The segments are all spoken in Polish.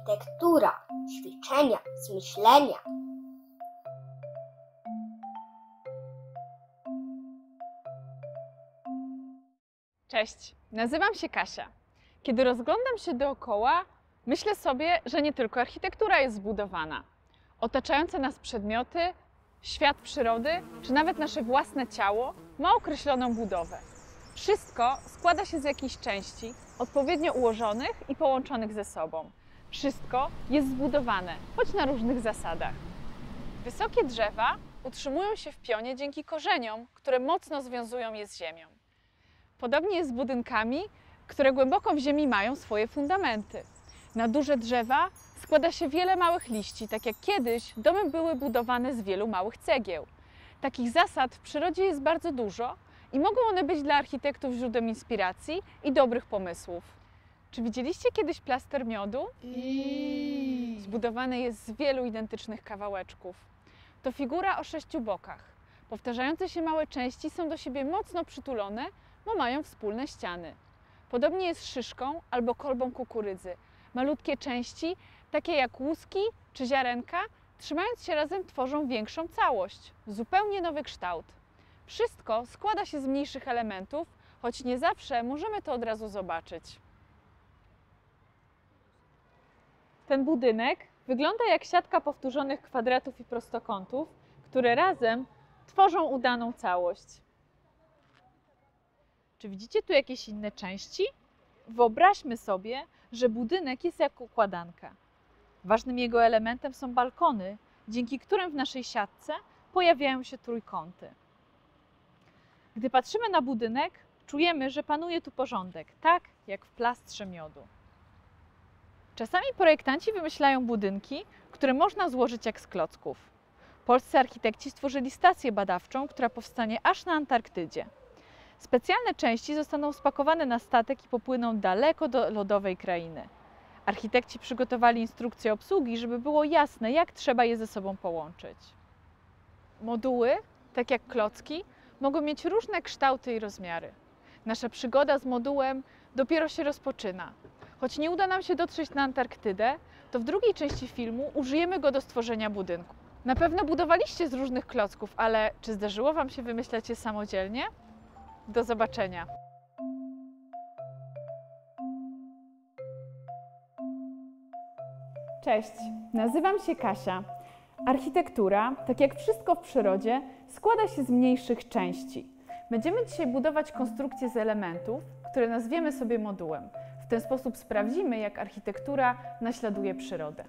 Architektura, ćwiczenia z myślenia. Cześć, nazywam się Kasia. Kiedy rozglądam się dookoła, myślę sobie, że nie tylko architektura jest zbudowana. Otaczające nas przedmioty, świat przyrody, czy nawet nasze własne ciało ma określoną budowę. Wszystko składa się z jakichś części, odpowiednio ułożonych i połączonych ze sobą. Wszystko jest zbudowane, choć na różnych zasadach. Wysokie drzewa utrzymują się w pionie dzięki korzeniom, które mocno związują je z ziemią. Podobnie jest z budynkami, które głęboko w ziemi mają swoje fundamenty. Na duże drzewa składa się wiele małych liści, tak jak kiedyś domy były budowane z wielu małych cegieł. Takich zasad w przyrodzie jest bardzo dużo i mogą one być dla architektów źródłem inspiracji i dobrych pomysłów. Czy widzieliście kiedyś plaster miodu? Zbudowany jest z wielu identycznych kawałeczków. To figura o 6 bokach. Powtarzające się małe części są do siebie mocno przytulone, bo mają wspólne ściany. Podobnie jest z szyszką albo kolbą kukurydzy. Malutkie części, takie jak łuski czy ziarenka, trzymając się razem tworzą większą całość, zupełnie nowy kształt. Wszystko składa się z mniejszych elementów, choć nie zawsze możemy to od razu zobaczyć. Ten budynek wygląda jak siatka powtórzonych kwadratów i prostokątów, które razem tworzą udaną całość. Czy widzicie tu jakieś inne części? Wyobraźmy sobie, że budynek jest jak układanka. Ważnym jego elementem są balkony, dzięki którym w naszej siatce pojawiają się trójkąty. Gdy patrzymy na budynek, czujemy, że panuje tu porządek, tak jak w plastrze miodu. Czasami projektanci wymyślają budynki, które można złożyć jak z klocków. Polscy architekci stworzyli stację badawczą, która powstanie aż na Antarktydzie. Specjalne części zostaną spakowane na statek i popłyną daleko do lodowej krainy. Architekci przygotowali instrukcję obsługi, żeby było jasne, jak trzeba je ze sobą połączyć. Moduły, tak jak klocki, mogą mieć różne kształty i rozmiary. Nasza przygoda z modułem dopiero się rozpoczyna. Choć nie uda nam się dotrzeć na Antarktydę, to w drugiej części filmu użyjemy go do stworzenia budynku. Na pewno budowaliście z różnych klocków, ale czy zdarzyło Wam się wymyślać je samodzielnie? Do zobaczenia! Cześć, nazywam się Kasia. Architektura, tak jak wszystko w przyrodzie, składa się z mniejszych części. Będziemy dzisiaj budować konstrukcję z elementów, które nazwiemy sobie modułem. W ten sposób sprawdzimy, jak architektura naśladuje przyrodę.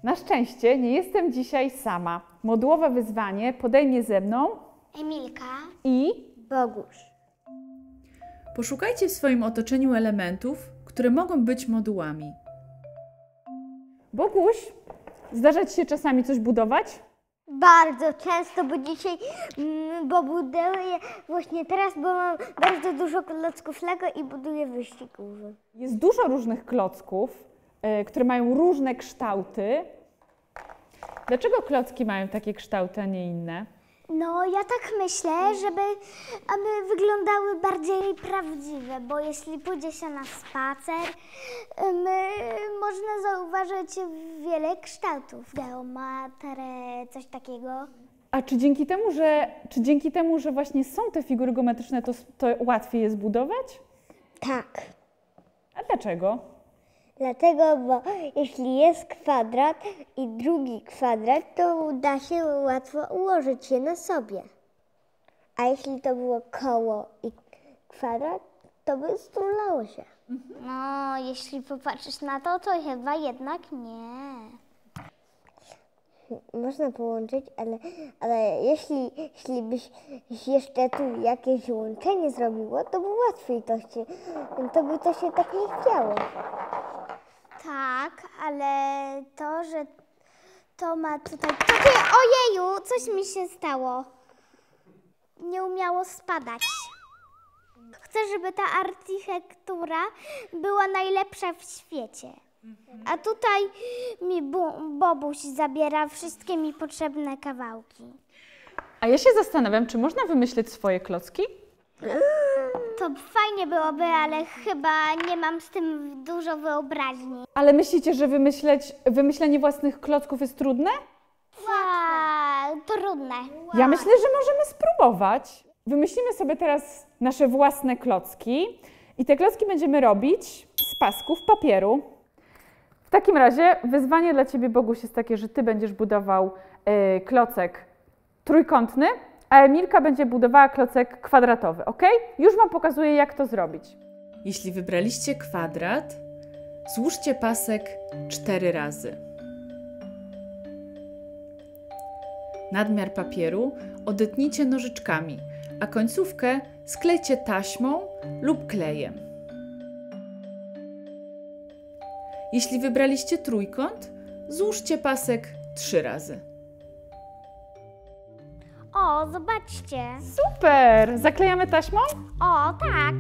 Na szczęście nie jestem dzisiaj sama. Modułowe wyzwanie podejmie ze mną Emilka i Bogusz. Poszukajcie w swoim otoczeniu elementów, które mogą być modułami. Boguś, zdarza Ci się czasami coś budować? Bardzo często, bo dzisiaj, bo buduję właśnie teraz, bo mam bardzo dużo klocków Lego i buduję wyścigówki. Jest dużo różnych klocków, które mają różne kształty. Dlaczego klocki mają takie kształty, a nie inne? No, ja tak myślę, aby wyglądały bardziej prawdziwe, bo jeśli pójdzie się na spacer, można zauważyć wiele kształtów. Geometrę, coś takiego. A czy dzięki temu, że właśnie są te figury geometryczne, to łatwiej je zbudować? Tak. A dlaczego? Dlatego, bo jeśli jest kwadrat i drugi kwadrat, to da się łatwo ułożyć je na sobie. A jeśli to było koło i kwadrat, to by strulało się. No, jeśli popatrzysz na to, to chyba jednak nie. Można połączyć, ale jeśli byś jeszcze tu jakieś łączenie zrobiło, to by łatwiej to się tak nie chciało. Tak, ale to, że to ma tutaj takie... Ojeju, coś mi się stało. Nie umiało spadać. Chcę, żeby ta architektura była najlepsza w świecie. A tutaj mi Bobuś zabiera wszystkie mi potrzebne kawałki. A ja się zastanawiam, czy można wymyślić swoje klocki? To fajnie byłoby, ale chyba nie mam z tym dużo wyobraźni. Ale myślicie, że wymyślenie własnych klocków jest trudne? Trudne. Ja myślę, że możemy spróbować. Wymyślimy sobie teraz nasze własne klocki i te klocki będziemy robić z pasków papieru. W takim razie wyzwanie dla Ciebie, Boguś, jest takie, że Ty będziesz budował klocek trójkątny, a Emilka będzie budowała klocek kwadratowy, ok? Już Wam pokazuję, jak to zrobić. Jeśli wybraliście kwadrat, złóżcie pasek 4 razy. Nadmiar papieru odetnijcie nożyczkami, a końcówkę sklejcie taśmą lub klejem. Jeśli wybraliście trójkąt, złóżcie pasek 3 razy. O, zobaczcie. Super! Zaklejamy taśmą? O, tak.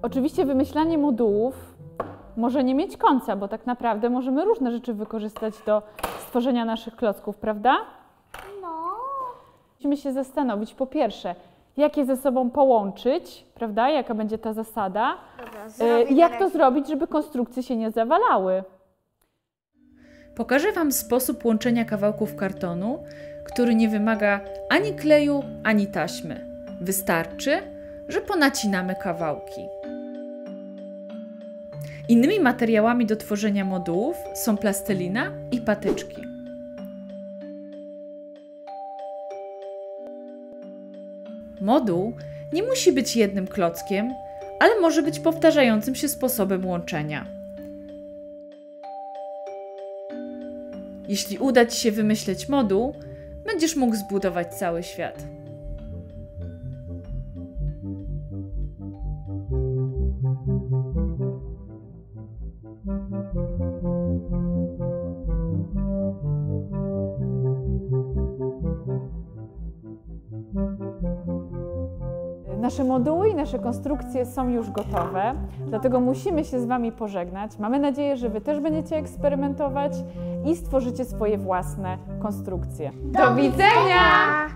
Oczywiście wymyślanie modułów może nie mieć końca, bo tak naprawdę możemy różne rzeczy wykorzystać do stworzenia naszych klocków, prawda? No. Musimy się zastanowić, po pierwsze, jak je ze sobą połączyć, prawda? Jaka będzie ta zasada? I jak to zrobić, żeby konstrukcje się nie zawalały? Pokażę Wam sposób łączenia kawałków kartonu, który nie wymaga ani kleju, ani taśmy. Wystarczy, że ponacinamy kawałki. Innymi materiałami do tworzenia modułów są plastelina i patyczki. Moduł nie musi być jednym klockiem, ale może być powtarzającym się sposobem łączenia. Jeśli uda Ci się wymyśleć moduł, będziesz mógł zbudować cały świat. Nasze moduły i nasze konstrukcje są już gotowe, dlatego musimy się z Wami pożegnać. Mamy nadzieję, że Wy też będziecie eksperymentować i stworzycie swoje własne konstrukcje. Do widzenia!